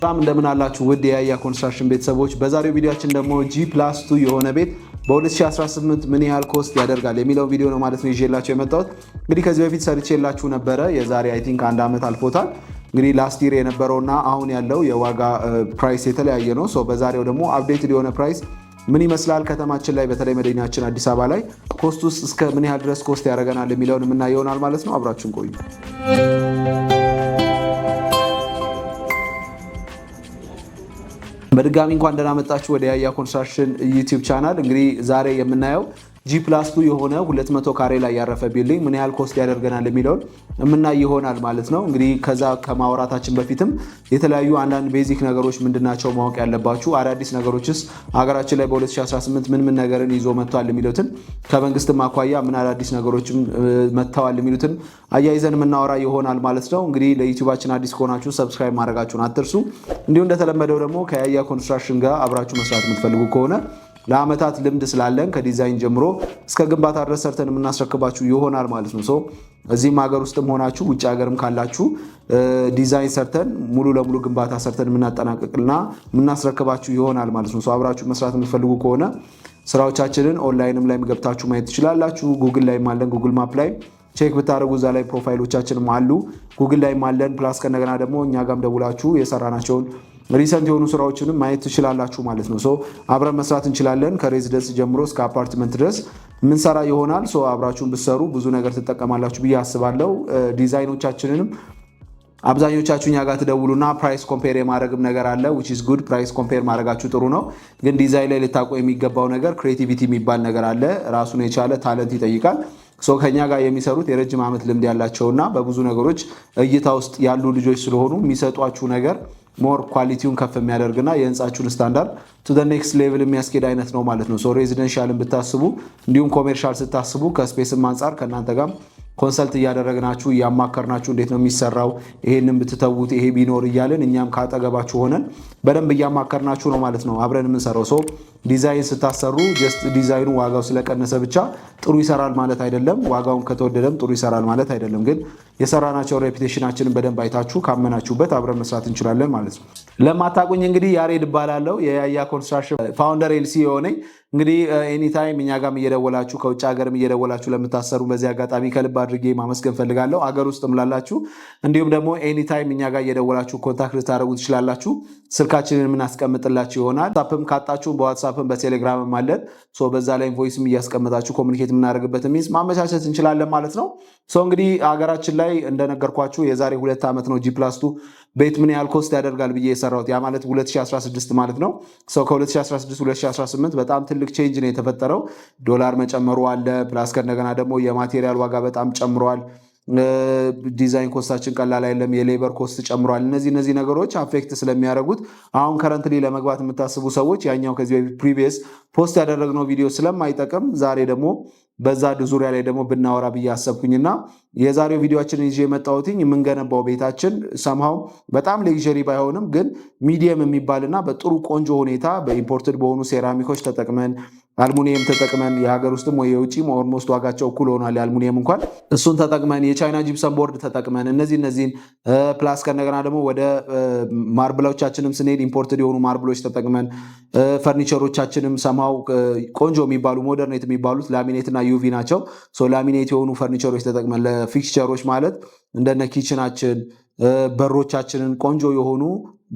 ሰላም እንደምን አላችሁ ውድ የያያ ኮንስትራክሽን ቤተሰቦች። በዛሬው ቪዲዮአችን ደግሞ G+2 የሆነ ቤት በ2018 ምን ያህል ኮስት ያደርጋል የሚለው ቪዲዮ ነው ማለት ነው ይዤላችሁ የመጣሁት። እንግዲህ ከዚህ በፊት ሰርቼላችሁ ነበረ። የዛሬ አይ ቲንክ አንድ አመት አልፎታል። እንግዲህ ላስት ይር የነበረውና አሁን ያለው የዋጋ ፕራይስ የተለያየ ነው። በዛሬው ደግሞ አፕዴትድ የሆነ ፕራይስ ምን ይመስላል ከተማችን ላይ በተለይ መዲናችን አዲስ አበባ ላይ ኮስት ውስጥ እስከ ምን ያህል ድረስ ኮስት ያደርገናል የሚለውን የምናየው ይሆናል ማለት ነው። አብራችሁን ቆዩ። በድጋሚ እንኳን ደህና መጣችሁ ወደ ያያ ኮንስትራክሽን ዩቲዩብ ቻናል። እንግዲህ ዛሬ የምናየው G+2 የሆነ 200 ካሬ ላይ ያረፈ ቢልዲንግ ምን ያህል ኮስት ያደርገናል የሚለውን የምናይ ይሆናል ማለት ነው። እንግዲህ ከዛ ከማውራታችን በፊትም የተለያዩ አንዳንድ ቤዚክ ነገሮች ምንድናቸው ማወቅ ያለባችሁ፣ አዳዲስ ነገሮችስ ሀገራችን ላይ በ2018 ምን ነገርን ይዞ መጥቷል የሚሉትን ከመንግስት ማኳያ ምን አዳዲስ ነገሮችም መጥተዋል የሚሉትን አያይዘን የምናወራ ይሆናል ማለት ነው። እንግዲህ ለዩቲዩባችን አዲስ ከሆናችሁ ሰብስክራይብ ማድረጋችሁን አትርሱ። እንዲሁም እንደተለመደው ደግሞ ከያያ ኮንስትራክሽን ጋር አብራችሁ መስራት የምትፈልጉ ከሆነ ለአመታት ልምድ ስላለን ከዲዛይን ጀምሮ እስከ ግንባታ ድረስ ሰርተን የምናስረክባችሁ ይሆናል ማለት ነው። እዚህም ሀገር ውስጥም ሆናችሁ ውጭ ሀገርም ካላችሁ ዲዛይን ሰርተን ሙሉ ለሙሉ ግንባታ ሰርተን የምናጠናቀቅልና የምናስረክባችሁ ይሆናል ማለት ነው። አብራችሁ መስራት የምትፈልጉ ከሆነ ስራዎቻችንን ኦንላይንም ላይ ገብታችሁ ማየት ትችላላችሁ። ጉግል ላይም አለን። ጉግል ማፕ ላይ ቼክ ብታደርጉ እዛ ላይ ፕሮፋይሎቻችንም አሉ። ጉግል ላይም አለን። ፕላስ ከነገና ደግሞ እኛ ጋም ደውላችሁ የሰራናቸውን ሪሰንት የሆኑ ስራዎችንም ማየት ትችላላችሁ ማለት ነው። አብረን መስራት እንችላለን። ከሬዚደንስ ጀምሮ እስከ አፓርትመንት ድረስ ምንሰራ ይሆናል። አብራችሁን ብትሰሩ ብዙ ነገር ትጠቀማላችሁ ብዬ አስባለሁ። ዲዛይኖቻችንንም አብዛኞቻችሁ እኛ ጋር ትደውሉና ፕራይስ ኮምፔር የማድረግም ነገር አለ which is good። ፕራይስ ኮምፔር ማድረጋችሁ ጥሩ ነው፣ ግን ዲዛይን ላይ ልታውቁ የሚገባው ነገር ክሬቲቪቲ የሚባል ነገር አለ። ራሱን የቻለ ታለንት ይጠይቃል። ከኛ ጋር የሚሰሩት የረጅም ዓመት ልምድ ያላቸውና በብዙ ነገሮች እይታ ውስጥ ያሉ ልጆች ስለሆኑ የሚሰጧችሁ ነገር ሞር ኳሊቲውን ከፍ የሚያደርግና የህንፃችሁን ስታንዳርድ ቱ ዘ ኔክስት ሌቭል የሚያስኬድ አይነት ነው ማለት ነው። ሬዚደንሻልን ብታስቡ እንዲሁም ኮሜርሻል ስታስቡ ከስፔስም አንጻር ከእናንተ ጋር ኮንሰልት እያደረግናችሁ እያማከርናችሁ እንዴት ነው የሚሰራው፣ ይሄንን ብትተዉት ይሄ ቢኖር እያለን እኛም ካጠገባችሁ ሆነን በደንብ እያማከርናችሁ ነው ማለት ነው አብረን የምንሰራው። ዲዛይን ስታሰሩ ጀስት ዲዛይኑ ዋጋው ስለቀነሰ ብቻ ጥሩ ይሰራል ማለት አይደለም። ዋጋውን ከተወደደም ጥሩ ይሰራል ማለት አይደለም። ግን የሰራናቸው ሬፑቴሽናችንን በደንብ አይታችሁ ካመናችሁበት አብረን መስራት እንችላለን ማለት ነው። ለማታቁኝ እንግዲህ ያሬድ እባላለሁ። የያያ ኮንስትራክሽን ፋውንደር ኤልሲኦ ነኝ። እንግዲህ ኤኒታይም እኛ ጋርም እየደወላችሁ ከውጭ ሀገርም እየደወላችሁ ለምታሰሩ በዚህ አጋጣሚ ከልብ አድርጌ ማመስገን ፈልጋለሁ። አገር ውስጥም ላላችሁ እንዲሁም ደግሞ ኤኒታይም እኛ ጋር እየደወላችሁ ኮንታክት ልታደርጉ ትችላላችሁ። ስልካችንን የምናስቀምጥላችሁ ይሆናል። ዋትሳፕም ካጣችሁ በዋትሳፕም በቴሌግራምም አለን። በዛ ላይ ቮይስም እያስቀመጣችሁ ኮሚኒኬት የምናደርግበት ሚንስ ማመቻቸት እንችላለን ማለት ነው። እንግዲህ ሀገራችን ላይ እንደነገርኳችሁ የዛሬ 2 ዓመት ነው G+2 ቤት ምን ያህል ኮስት ያደርጋል ብዬ የሰራሁት። ያ ማለት 2016 ማለት ነው። ከ2016 2018 በጣም ትልቅ ቼንጅ ነው የተፈጠረው። ዶላር መጨመሩ አለ። ፕላስ ከነገና ደግሞ የማቴሪያል ዋጋ በጣም ጨምሯል። ዲዛይን ኮስታችን ቀላል አይደለም። የሌበር ኮስት ጨምሯል። እነዚህ ነገሮች አፌክት ስለሚያደርጉት አሁን ከረንትሊ ለመግባት የምታስቡ ሰዎች ያኛው ከዚህ በፊት ፕሪቪየስ ፖስት ያደረግነው ቪዲዮ ስለማይጠቅም ዛሬ ደግሞ በዛ ዙሪያ ላይ ደግሞ ብናወራ ብዬ አሰብኩኝና የዛሬው ቪዲዮአችንን ይዤ የመጣሁትኝ የምንገነባው ቤታችን ሰምሃው በጣም ሌክዠሪ ባይሆንም ግን ሚዲየም የሚባልና በጥሩ ቆንጆ ሁኔታ በኢምፖርትድ በሆኑ ሴራሚኮች ተጠቅመን አልሙኒየም ተጠቅመን የሀገር ውስጥም ወይ የውጭም ኦልሞስት ዋጋቸው እኩል ሆኗል። የአልሙኒየም እንኳን እሱን ተጠቅመን የቻይና ጂፕሰም ቦርድ ተጠቅመን እነዚህን ፕላስ ከነገና ደግሞ ወደ ማርብሎቻችንም ስንሄድ ኢምፖርትድ የሆኑ ማርብሎች ተጠቅመን ፈርኒቸሮቻችንም ሰማው ቆንጆ የሚባሉ ሞደርኔት የሚባሉት ላሚኔት እና ዩቪ ናቸው። ላሚኔት የሆኑ ፈርኒቸሮች ተጠቅመን ለፊክስቸሮች ማለት እንደነ ኪችናችን በሮቻችንን ቆንጆ የሆኑ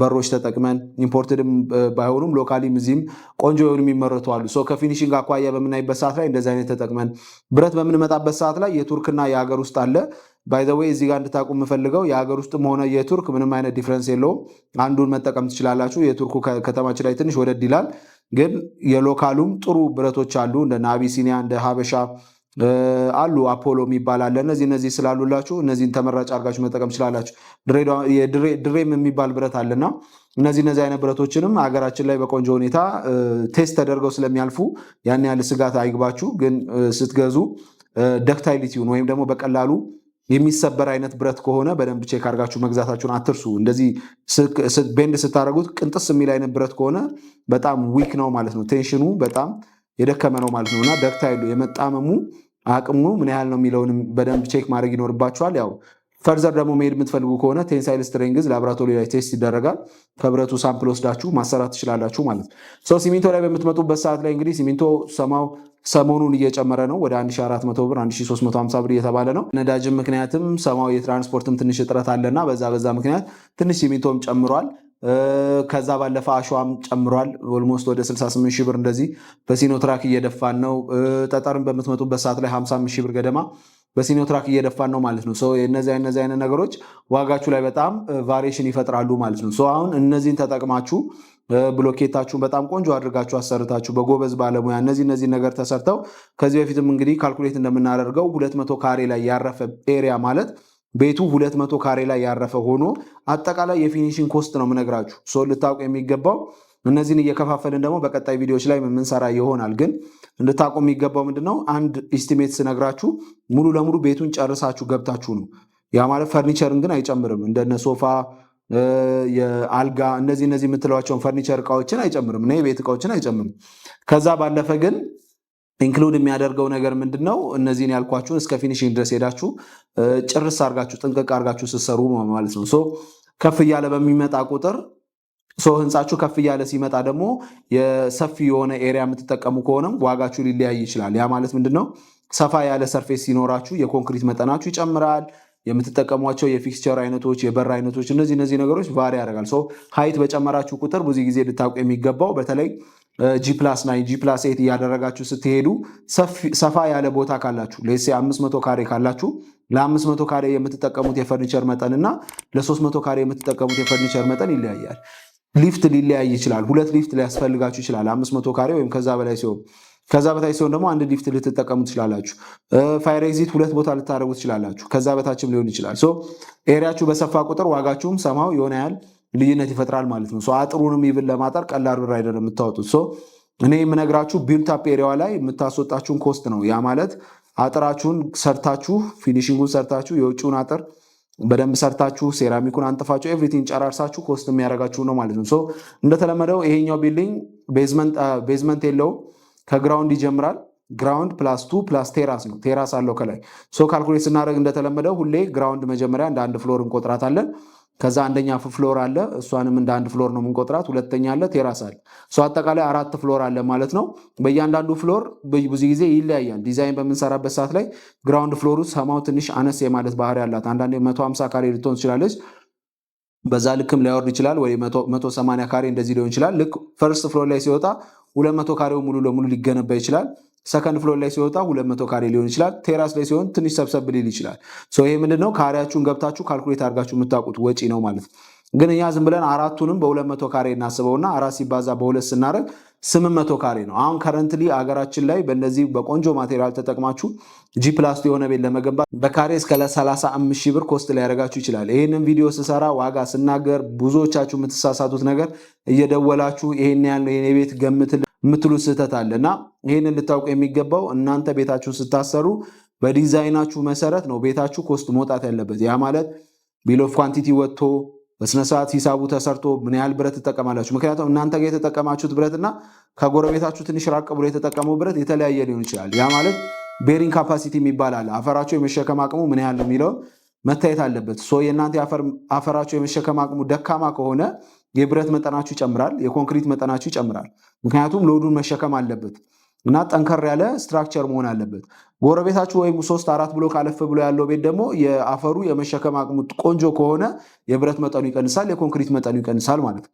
በሮች ተጠቅመን ኢምፖርትድም ባይሆኑም ሎካሊም እዚህም ቆንጆ የሆኑ የሚመረቱ አሉ። ከፊኒሽንግ አኳያ በምናይበት ሰዓት ላይ እንደዚህ አይነት ተጠቅመን ብረት በምንመጣበት ሰዓት ላይ የቱርክና የሀገር ውስጥ አለ። ባይ ዘ ዌይ እዚህ ጋር እንድታቁ የምፈልገው የሀገር ውስጥም ሆነ የቱርክ ምንም አይነት ዲፍረንስ የለውም። አንዱን መጠቀም ትችላላችሁ። የቱርኩ ከተማችን ላይ ትንሽ ወደድ ይላል፣ ግን የሎካሉም ጥሩ ብረቶች አሉ። እንደ አቢሲኒያ እንደ ሀበሻ አሉ። አፖሎ የሚባል አለ። እነዚህ ስላሉላችሁ እነዚህን ተመራጭ አድርጋችሁ መጠቀም ትችላላችሁ። ድሬም የሚባል ብረት አለና እነዚህ አይነት ብረቶችንም ሀገራችን ላይ በቆንጆ ሁኔታ ቴስት ተደርገው ስለሚያልፉ ያን ያህል ስጋት አይግባችሁ። ግን ስትገዙ ደክታይሊቲውን ወይም ደግሞ በቀላሉ የሚሰበር አይነት ብረት ከሆነ በደንብ ቼክ አድርጋችሁ መግዛታችሁን አትርሱ። እንደዚህ ቤንድ ስታደርጉት ቅንጥስ የሚል አይነት ብረት ከሆነ በጣም ዊክ ነው ማለት ነው። ቴንሽኑ በጣም የደከመ ነው ማለት ነውና ደክታይሉ የመጣመሙ አቅሙ ምን ያህል ነው የሚለውን በደንብ ቼክ ማድረግ ይኖርባችኋል። ያው ፈርዘር ደግሞ መሄድ የምትፈልጉ ከሆነ ቴንሳይል ስትሬንግዝ ላቦራቶሪ ላይ ቴስት ይደረጋል። ከብረቱ ሳምፕል ወስዳችሁ ማሰራት ትችላላችሁ ማለት ነው። ሲሚንቶ ላይ በምትመጡበት ሰዓት ላይ እንግዲህ ሲሚንቶ ሰሞኑን እየጨመረ ነው። ወደ 1400 ብር 1350 ብር እየተባለ ነው። ነዳጅም ምክንያትም ሰማው የትራንስፖርትም ትንሽ እጥረት አለና በዛ ምክንያት ትንሽ ሲሚንቶም ጨምሯል። ከዛ ባለፈ አሸዋም ጨምሯል። ኦልሞስት ወደ 68 ሺህ ብር እንደዚህ በሲኖትራክ እየደፋን ነው። ጠጠርን በምትመጡበት ሰዓት ላይ 55 ሺህ ብር ገደማ በሲኖትራክ እየደፋን ነው ማለት ነው። እነዚህ አይነት ነገሮች ዋጋችሁ ላይ በጣም ቫሪዬሽን ይፈጥራሉ ማለት ነው። አሁን እነዚህን ተጠቅማችሁ ብሎኬታችሁን በጣም ቆንጆ አድርጋችሁ አሰርታችሁ በጎበዝ ባለሙያ እነዚህ ነገር ተሰርተው ከዚህ በፊትም እንግዲህ ካልኩሌት እንደምናደርገው 200 ካሬ ላይ ያረፈ ኤሪያ ማለት ቤቱ 200 ካሬ ላይ ያረፈ ሆኖ አጠቃላይ የፊኒሽንግ ኮስት ነው የምነግራችሁ። ልታውቁ የሚገባው እነዚህን እየከፋፈልን ደግሞ በቀጣይ ቪዲዮዎች ላይ የምንሰራ ይሆናል። ግን እንድታውቁ የሚገባው ምንድነው አንድ ኢስቲሜት ስነግራችሁ ሙሉ ለሙሉ ቤቱን ጨርሳችሁ ገብታችሁ ነው። ያ ማለት ፈርኒቸርን ግን አይጨምርም። እንደነ ሶፋ፣ የአልጋ እነዚህ የምትለዋቸውን ፈርኒቸር እቃዎችን አይጨምርም እና የቤት እቃዎችን አይጨምርም። ከዛ ባለፈ ግን ኢንክሉድ የሚያደርገው ነገር ምንድነው እነዚህን ያልኳችሁን እስከ ፊኒሽንግ ድረስ ሄዳችሁ ጭርስ አርጋችሁ ጥንቅቅ አርጋችሁ ስትሰሩ ማለት ነው። ከፍ እያለ በሚመጣ ቁጥር ህንፃችሁ ከፍ እያለ ሲመጣ ደግሞ የሰፊ የሆነ ኤሪያ የምትጠቀሙ ከሆነም ዋጋችሁ ሊለያይ ይችላል። ያ ማለት ምንድነው ሰፋ ያለ ሰርፌስ ሲኖራችሁ የኮንክሪት መጠናችሁ ይጨምራል። የምትጠቀሟቸው የፊክስቸር አይነቶች፣ የበር አይነቶች እነዚህ ነገሮች ቫሪ ያደርጋል። ሃይት በጨመራችሁ ቁጥር ብዙ ጊዜ ልታውቁ የሚገባው በተለይ G+9 G+8 እያደረጋችሁ ስትሄዱ ሰፋ ያለ ቦታ ካላችሁ ለሴ 500 ካሬ ካላችሁ ለ500 ካሬ የምትጠቀሙት የፈርኒቸር መጠን እና ለ300 ካሬ የምትጠቀሙት የፈርኒቸር መጠን ይለያያል። ሊፍት ሊለያይ ይችላል። 2 ሊፍት ሊያስፈልጋችሁ ይችላል 500 ካሬ ወይም ከዛ በላይ ሲሆን፣ ከዛ በታች ሲሆን ደግሞ አንድ ሊፍት ልትጠቀሙ ትችላላችሁ። ፋየር ኤግዚት 2 ቦታ ልታደርጉ ትችላላችሁ። ከዛ በታችም ሊሆን ይችላል። ኤሪያችሁ በሰፋ ቁጥር ዋጋችሁም ሰማው የሆነ ያህል ልዩነት ይፈጥራል ማለት ነው። አጥሩንም ይብን ለማጠር ቀላል ብር አይደለም የምታወጡት። እኔ የምነግራችሁ ቢልት አፕ ኤሪያዋ ላይ የምታስወጣችሁን ኮስት ነው። ያ ማለት አጥራችሁን ሰርታችሁ ፊኒሽንጉን ሰርታችሁ የውጭውን አጥር በደንብ ሰርታችሁ ሴራሚኩን አንጥፋችሁ ኤቭሪቲንግ ጨራርሳችሁ ኮስት የሚያደርጋችሁ ነው ማለት ነው። እንደተለመደው ይሄኛው ቢልዲንግ ቤዝመንት የለውም። ከግራውንድ ይጀምራል። ግራውንድ +2 + ቴራስ ነው። ቴራስ አለው ከላይ። ካልኩሌት ስናደርግ እንደተለመደው ሁሌ ግራውንድ መጀመሪያ እንደ አንድ ፍሎር እንቆጥራታለን። ከዛ አንደኛ ፍሎር አለ፣ እሷንም እንደ አንድ ፍሎር ነው የምንቆጥራት። ሁለተኛ አለ፣ ቴራስ አለ። አጠቃላይ 4 ፍሎር አለ ማለት ነው። በእያንዳንዱ ፍሎር ብዙ ጊዜ ይለያያል። ዲዛይን በምንሰራበት ሰዓት ላይ ግራውንድ ፍሎሩ ሰማው ትንሽ አነስ የማለት ባህሪ ያላት። አንዳንዴ 150 ካሬ ልትሆን ትችላለች። በዛ ልክም ሊያወርድ ይችላል። ወይ 180 ካሬ እንደዚህ ሊሆን ይችላል። ልክ ፈርስት ፍሎር ላይ ሲወጣ 200 ካሬው ሙሉ ለሙሉ ሊገነባ ይችላል። ሰከንድ ፍሎር ላይ ሲወጣ 200 ካሬ ሊሆን ይችላል። ቴራስ ላይ ሲሆን ትንሽ ሰብሰብ ሊል ይችላል። ይሄ ምንድነው ካሬያችሁን ገብታችሁ ካልኩሌት አድርጋችሁ የምታውቁት ወጪ ነው ማለት ነው። ግን እኛ ዝም ብለን አራቱንም በ200 ካሬ እናስበውና 4 ሲባዛ በ2 ስናደርግ 800 ካሬ ነው። አሁን ከረንትሊ አገራችን ላይ በእነዚህ በቆንጆ ማቴሪያል ተጠቅማችሁ G+2 የሆነ ቤት ለመገንባት በካሬ እስከ 35 ሺህ ብር ኮስት ላይ ያደርጋችሁ ይችላል። ይህንን ቪዲዮ ስሰራ ዋጋ ስናገር ብዙዎቻችሁ የምትሳሳቱት ነገር እየደወላችሁ ይሄን ያህል ነው የኔ ቤት ገምት የምትሉት ስህተት አለ እና ይህንን ልታውቁ የሚገባው እናንተ ቤታችሁን ስታሰሩ በዲዛይናችሁ መሰረት ነው ቤታችሁ ኮስት መውጣት ያለበት። ያ ማለት ቢል ኦፍ ኳንቲቲ ወጥቶ በስነስርዓት ሂሳቡ ተሰርቶ ምን ያህል ብረት ትጠቀማላችሁ። ምክንያቱም እናንተ ጋር የተጠቀማችሁት ብረትና ከጎረቤታችሁ ትንሽ ራቅ ብሎ የተጠቀመው ብረት የተለያየ ሊሆን ይችላል። ያ ማለት ቤሪንግ ካፓሲቲ የሚባል አለ። አፈራቸው የመሸከም አቅሙ ምን ያህል ነው የሚለውን መታየት አለበት። የእናንተ አፈራቸው የመሸከም አቅሙ ደካማ ከሆነ የብረት መጠናችሁ ይጨምራል፣ የኮንክሪት መጠናችሁ ይጨምራል። ምክንያቱም ሎዱን መሸከም አለበት እና ጠንከር ያለ ስትራክቸር መሆን አለበት። ጎረቤታችሁ ወይም 3-4 ብሎ ካለፍ ብሎ ያለው ቤት ደግሞ የአፈሩ የመሸከም አቅሙ ቆንጆ ከሆነ የብረት መጠኑ ይቀንሳል፣ የኮንክሪት መጠኑ ይቀንሳል ማለት ነው።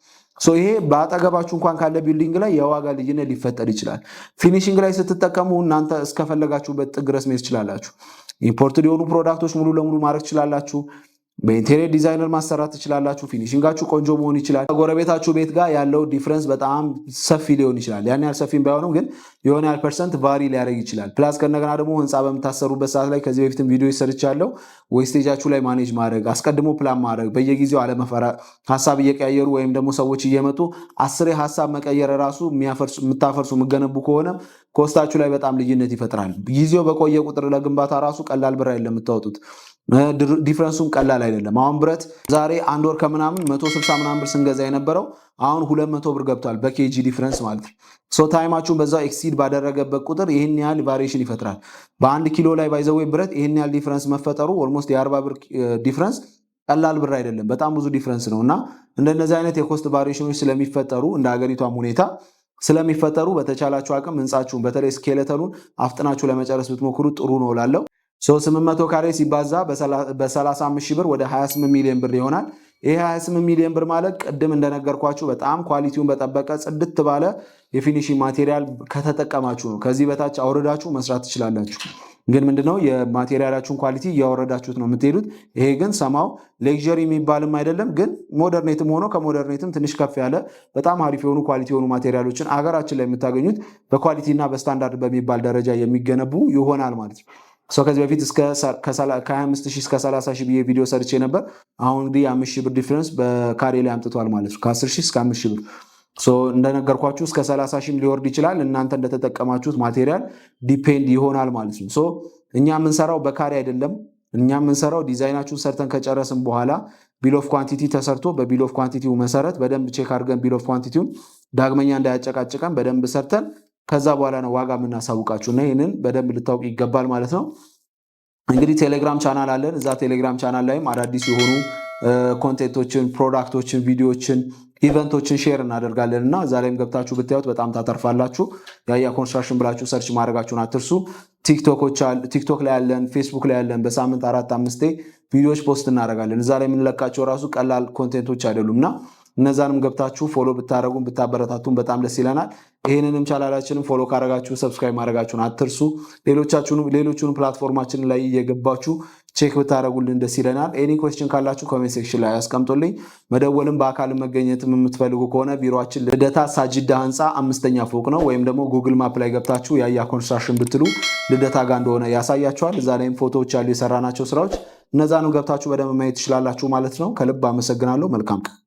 ይሄ በአጠገባችሁ እንኳን ካለ ቢልዲንግ ላይ የዋጋ ልዩነት ሊፈጠር ይችላል። ፊኒሽንግ ላይ ስትጠቀሙ እናንተ እስከፈለጋችሁበት ጥግ ድረስ መሄድ ትችላላችሁ። ኢምፖርትድ የሆኑ ፕሮዳክቶች ሙሉ ለሙሉ ማድረግ ትችላላችሁ። በኢንቴሪየር ዲዛይነር ማሰራት ትችላላችሁ። ፊኒሽንጋችሁ ቆንጆ መሆን ይችላል። ከጎረቤታችሁ ቤት ጋር ያለው ዲፍረንስ በጣም ሰፊ ሊሆን ይችላል። ያን ያህል ሰፊም ባይሆንም ግን የሆነ ያህል ፐርሰንት ቫሪ ሊያደርግ ይችላል። ፕላስ ከነገና ደግሞ ህንፃ በምታሰሩበት ሰዓት ላይ ከዚህ በፊትም ቪዲዮ ሰርቻለሁ። ዌስቴጃችሁ ላይ ማኔጅ ማድረግ፣ አስቀድሞ ፕላን ማድረግ፣ በየጊዜው አለመፈራ ሀሳብ እየቀያየሩ ወይም ደግሞ ሰዎች እየመጡ 10 ሀሳብ መቀየር ራሱ የምታፈርሱ የምገነቡ ከሆነ ኮስታችሁ ላይ በጣም ልዩነት ይፈጥራል። ጊዜው በቆየ ቁጥር ለግንባታ ራሱ ቀላል ብር አይደለም የምታወጡት። ዲፍረንሱም ቀላል አይደለም። አሁን ብረት ዛሬ አንድ ወር ከምናምን 160 ምናምን ብር ስንገዛ የነበረው አሁን 200 ብር ገብቷል በኬጂ ዲፍረንስ ማለት ነው። ታይማችሁን በዛው ኤክሲድ ባደረገበት ቁጥር ይህን ያህል ቫሪዬሽን ይፈጥራል። በአንድ ኪሎ ላይ ባይዘዌ ብረት ይህን ያህል ዲፍረንስ መፈጠሩ ኦልሞስት የ40 ብር ዲፍረንስ ቀላል ብር አይደለም፣ በጣም ብዙ ዲፍረንስ ነው እና እንደነዚህ አይነት የኮስት ቫሪዬሽኖች ስለሚፈጠሩ እንደ ሀገሪቷም ሁኔታ ስለሚፈጠሩ በተቻላችሁ አቅም ህንፃችሁን በተለይ ስኬለተኑን አፍጥናችሁ ለመጨረስ ብትሞክሩ ጥሩ ነው እላለሁ። 800 ካሬ ሲባዛ በ35 ሺህ ብር ወደ 28 ሚሊዮን ብር ይሆናል። ይሄ 28 ሚሊዮን ብር ማለት ቅድም እንደነገርኳችሁ በጣም ኳሊቲውን በጠበቀ ጽድት ባለ የፊኒሺንግ ማቴሪያል ከተጠቀማችሁ ነው። ከዚህ በታች አውርዳችሁ መስራት ትችላላችሁ። ግን ምንድነው የማቴሪያላችሁን ኳሊቲ እያወረዳችሁት ነው የምትሄዱት። ይሄ ግን ሰማው ሌክዠሪ የሚባልም አይደለም፣ ግን ሞደርኔትም ሆኖ ከሞደርኔትም ትንሽ ከፍ ያለ በጣም አሪፍ የሆኑ ኳሊቲ የሆኑ ማቴሪያሎችን አገራችን ላይ የምታገኙት በኳሊቲ እና በስታንዳርድ በሚባል ደረጃ የሚገነቡ ይሆናል ማለት ነው። ከዚህ በፊት ከ25 ሺህ እስከ 30 ሺህ ብዬ ቪዲዮ ሰርቼ ነበር። አሁን እንግዲህ 5 ሺህ ብር ዲፍረንስ በካሬ ላይ አምጥቷል ማለት ነው። ከ10 ሺህ እስከ 5 ሺህ ብር እንደነገርኳችሁ እስከ 30 ሺህም ሊወርድ ይችላል። እናንተ እንደተጠቀማችሁት ማቴሪያል ዲፔንድ ይሆናል ማለት ነው። እኛ የምንሰራው በካሬ አይደለም። እኛ የምንሰራው ዲዛይናችሁን ሰርተን ከጨረስን በኋላ ቢል ኦፍ ኳንቲቲ ተሰርቶ በቢል ኦፍ ኳንቲቲው መሰረት በደንብ ቼክ አድርገን ቢል ኦፍ ኳንቲቲውን ዳግመኛ እንዳያጨቃጭቀን በደንብ ሰርተን ከዛ በኋላ ነው ዋጋ የምናሳውቃችሁ እና ይህንን በደንብ ልታውቅ ይገባል ማለት ነው። እንግዲህ ቴሌግራም ቻናል አለን። እዛ ቴሌግራም ቻናል ላይም አዳዲስ የሆኑ ኮንቴንቶችን፣ ፕሮዳክቶችን፣ ቪዲዮችን፣ ኢቨንቶችን ሼር እናደርጋለን እና እዛ ላይም ገብታችሁ ብታዩት በጣም ታተርፋላችሁ። ያያ ኮንስትራክሽን ብላችሁ ሰርች ማድረጋችሁን አትርሱ። ቲክቶክ ላይ ያለን፣ ፌስቡክ ላይ ያለን በሳምንት 4-5 ቪዲዮዎች ፖስት እናደርጋለን። እዛ ላይ የምንለቃቸው ራሱ ቀላል ኮንቴንቶች አይደሉም እና እነዛንም ገብታችሁ ፎሎ ብታደረጉን ብታበረታቱን በጣም ደስ ይለናል። ይህንንም ቻናላችንን ፎሎ ካረጋችሁ ሰብስክራይብ ማድረጋችሁን አትርሱ። ሌሎቹን ፕላትፎርማችን ላይ እየገባችሁ ቼክ ብታደረጉልን ደስ ይለናል። ኤኒ ኮስችን ካላችሁ ኮሜንት ሴክሽን ላይ ያስቀምጡልኝ። መደወልም በአካል መገኘትም የምትፈልጉ ከሆነ ቢሮችን ልደታ ሳጅዳ ህንፃ 5ኛ ፎቅ ነው። ወይም ደግሞ ጉግል ማፕ ላይ ገብታችሁ ያያ ኮንስትራክሽን ብትሉ ልደታ ጋር እንደሆነ ያሳያችኋል። እዛ ላይም ፎቶዎች ያሉ የሰራናቸው ስራዎች እነዛንም ገብታችሁ በደንብ ማየት ትችላላችሁ ማለት ነው። ከልብ አመሰግናለሁ። መልካም ቀን